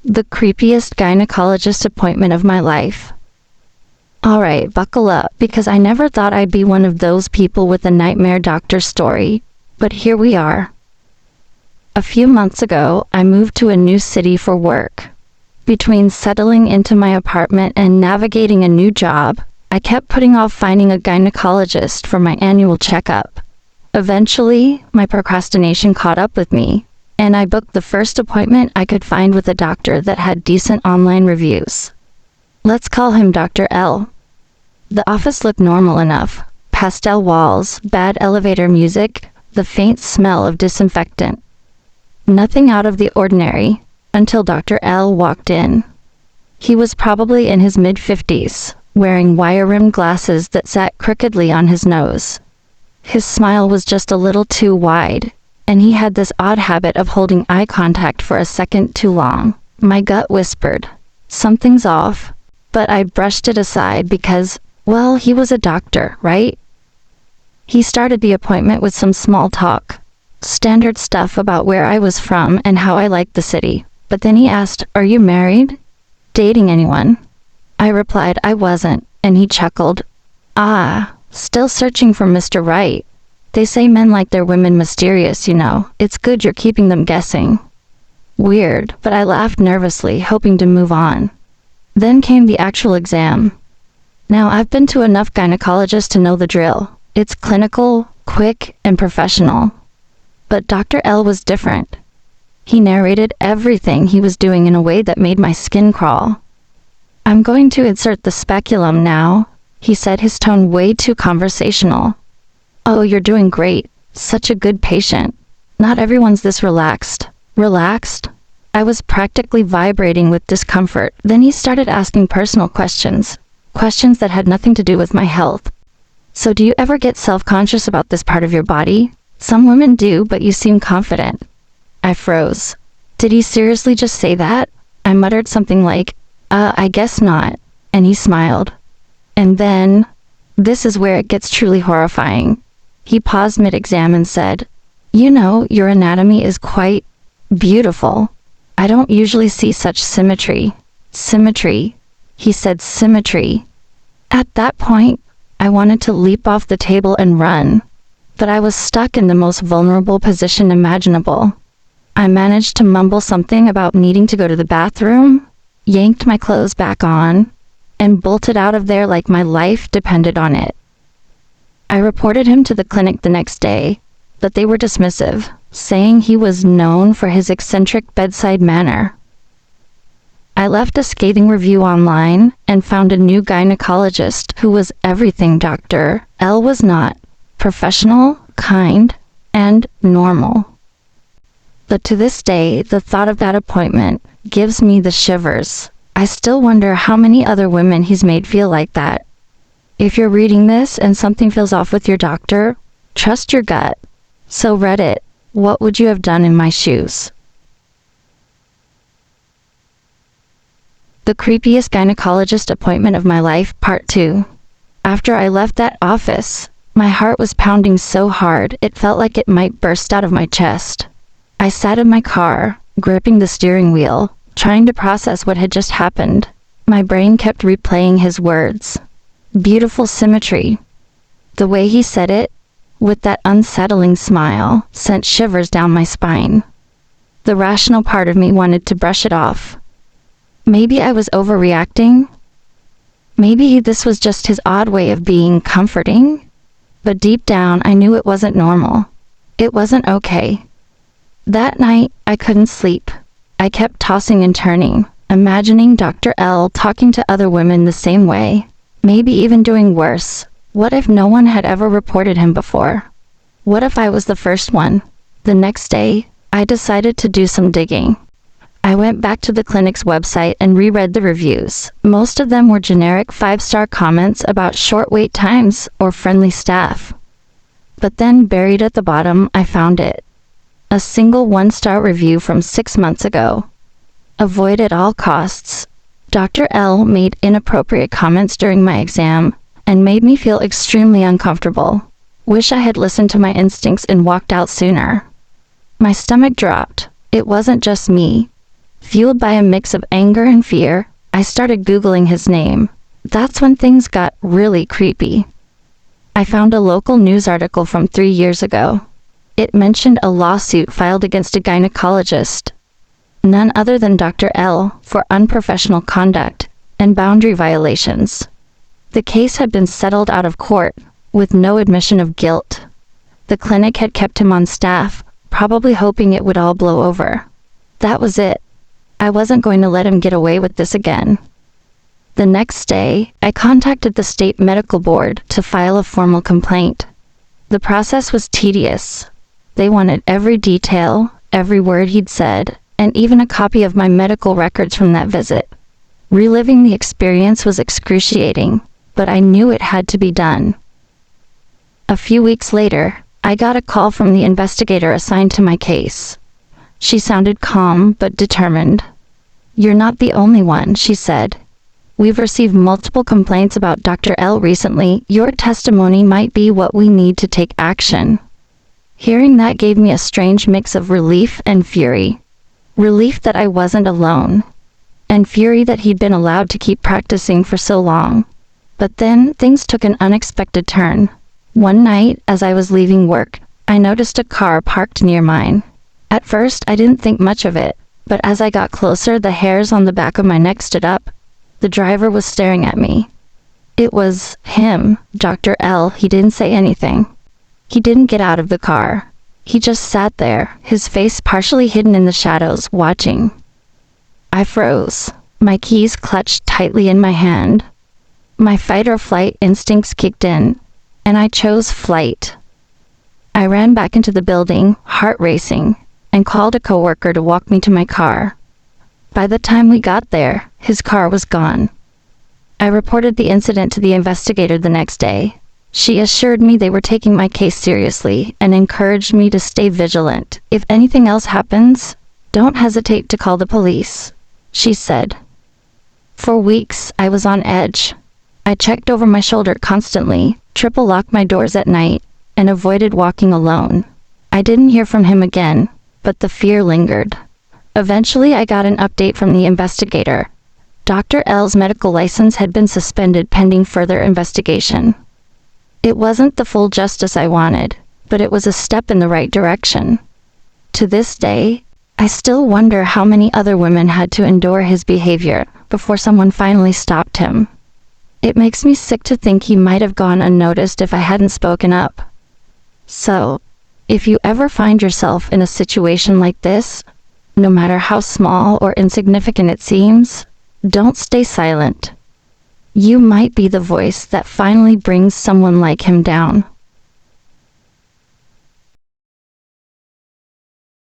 The creepiest gynecologist appointment of my life. Alright, buckle up, because I never thought I'd be one of those people with a nightmare doctor story, but here we are. A few months ago, I moved to a new city for work. Between settling into my apartment and navigating a new job, I kept putting off finding a gynecologist for my annual checkup. Eventually, my procrastination caught up with me, and I booked the first appointment I could find with a doctor that had decent online reviews. Let's call him Dr. L. The office looked normal enough. Pastel walls, bad elevator music, the faint smell of disinfectant. Nothing out of the ordinary, until Dr. L walked in. He was probably in his mid-50s, wearing wire-rimmed glasses that sat crookedly on his nose. His smile was just a little too wide, and he had this odd habit of holding eye contact for a second too long. My gut whispered, something's off, but I brushed it aside because, well, he was a doctor, right? He started the appointment with some small talk, standard stuff about where I was from and how I liked the city. But then he asked, "Are you married? Dating anyone?" I replied I wasn't, and he chuckled. "Ah, still searching for Mr. Right. They say men like their women mysterious, you know. It's good you're keeping them guessing." Weird, but I laughed nervously, hoping to move on. Then came the actual exam. Now, I've been to enough gynecologists to know the drill. It's clinical, quick, and professional. But Dr. L was different. He narrated everything he was doing in a way that made my skin crawl. "I'm going to insert the speculum now," he said, his tone way too conversational. "Oh, you're doing great. Such a good patient. Not everyone's this relaxed." Relaxed? I was practically vibrating with discomfort. Then he started asking personal questions. Questions that had nothing to do with my health. "So do you ever get self-conscious about this part of your body? Some women do, but you seem confident." I froze. Did he seriously just say that? I muttered something like, I guess not, and he smiled. And then, this is where it gets truly horrifying. He paused mid-exam and said, "You know, your anatomy is quite beautiful. I don't usually see such symmetry." Symmetry. He said symmetry. At that point, I wanted to leap off the table and run, but I was stuck in the most vulnerable position imaginable. I managed to mumble something about needing to go to the bathroom, yanked my clothes back on, and bolted out of there like my life depended on it. I reported him to the clinic the next day, but they were dismissive, saying he was known for his eccentric bedside manner. I left a scathing review online and found a new gynecologist who was everything Dr. L was not: professional, kind, and normal. But to this day, the thought of that appointment gives me the shivers. I still wonder how many other women he's made feel like that. If you're reading this and something feels off with your doctor, trust your gut. So Reddit, what would you have done in my shoes? The creepiest gynecologist appointment of my life, Part 2. After I left that office, my heart was pounding so hard it felt like it might burst out of my chest. I sat in my car, gripping the steering wheel, trying to process what had just happened. My brain kept replaying his words. Beautiful symmetry. The way he said it, with that unsettling smile, sent shivers down my spine. The rational part of me wanted to brush it off. Maybe I was overreacting. Maybe this was just his odd way of being comforting. But deep down, I knew it wasn't normal. It wasn't okay. That night, I couldn't sleep. I kept tossing and turning, imagining Dr. L talking to other women the same way, maybe even doing worse. What if no one had ever reported him before? What if I was the first one? The next day, I decided to do some digging. I went back to the clinic's website and reread the reviews. Most of them were generic 5-star comments about short wait times or friendly staff. But then, buried at the bottom, I found it. A single 1-star review from 6 months ago. Avoid at all costs. Dr. L made inappropriate comments during my exam and made me feel extremely uncomfortable. Wish I had listened to my instincts and walked out sooner. My stomach dropped. It wasn't just me. Fueled by a mix of anger and fear, I started Googling his name. That's when things got really creepy. I found a local news article from 3 years ago. It mentioned a lawsuit filed against a gynecologist, none other than Dr. L, for unprofessional conduct and boundary violations. The case had been settled out of court, with no admission of guilt. The clinic had kept him on staff, probably hoping it would all blow over. That was it. I wasn't going to let him get away with this again. The next day, I contacted the state medical board to file a formal complaint. The process was tedious. They wanted every detail, every word he'd said, and even a copy of my medical records from that visit. Reliving the experience was excruciating, but I knew it had to be done. A few weeks later, I got a call from the investigator assigned to my case. She sounded calm but determined. "You're not the only one," she said. "We've received multiple complaints about Dr. L recently. Your testimony might be what we need to take action." Hearing that gave me a strange mix of relief and fury. Relief that I wasn't alone, and fury that he'd been allowed to keep practicing for so long. But then things took an unexpected turn. One night, as I was leaving work, I noticed a car parked near mine. At first, I didn't think much of it, but as I got closer, the hairs on the back of my neck stood up. The driver was staring at me. It was him, Dr. L. He didn't say anything. He didn't get out of the car. He just sat there, his face partially hidden in the shadows, watching. I froze. My keys clutched tightly in my hand. My fight or flight instincts kicked in, and I chose flight. I ran back into the building, heart racing, and called a coworker to walk me to my car. By the time we got there, his car was gone. I reported the incident to the investigator the next day. She assured me they were taking my case seriously and encouraged me to stay vigilant. "If anything else happens, don't hesitate to call the police," she said. For weeks, I was on edge. I checked over my shoulder constantly, triple-locked my doors at night, and avoided walking alone. I didn't hear from him again, but the fear lingered. Eventually, I got an update from the investigator. Dr. L's medical license had been suspended pending further investigation. It wasn't the full justice I wanted, but it was a step in the right direction. To this day, I still wonder how many other women had to endure his behavior before someone finally stopped him. It makes me sick to think he might have gone unnoticed if I hadn't spoken up. So, if you ever find yourself in a situation like this, no matter how small or insignificant it seems, don't stay silent. You might be the voice that finally brings someone like him down.